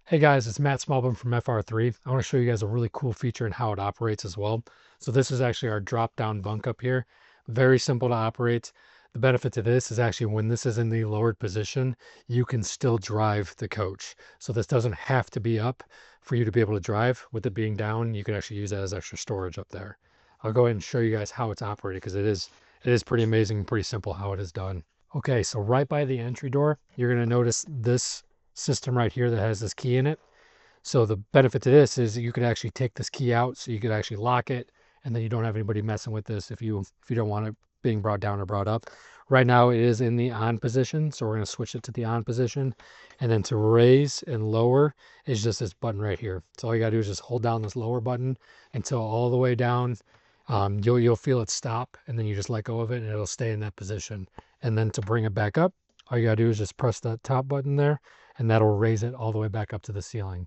Hey guys, it's Matt Smallbone from FR3. I want to show you guys a really cool feature and how it operates as well. So this is actually our drop-down bunk up here. Very simple to operate. The benefit to this is actually when this is in the lowered position, you can still drive the coach. So this doesn't have to be up for you to be able to drive. With it being down, you can actually use that as extra storage up there. I'll go ahead and show you guys how it's operated because it is pretty amazing, pretty simple how it is done. Okay, so right by the entry door, you're going to notice this system right here that has this key in it. So the benefit to this is you could actually take this key out, so you could actually lock it, and then you don't have anybody messing with this if you don't want it being brought down or brought up. Right now it is in the on position, so we're going to switch it to the on position. And then to raise and lower is just this button right here. So all you got to do is just hold down this lower button until all the way down. You'll feel it stop, and then you just let go of it, and it'll stay in that position. And then to bring it back up, all you got to do is just press that top button there, and that'll raise it all the way back up to the ceiling.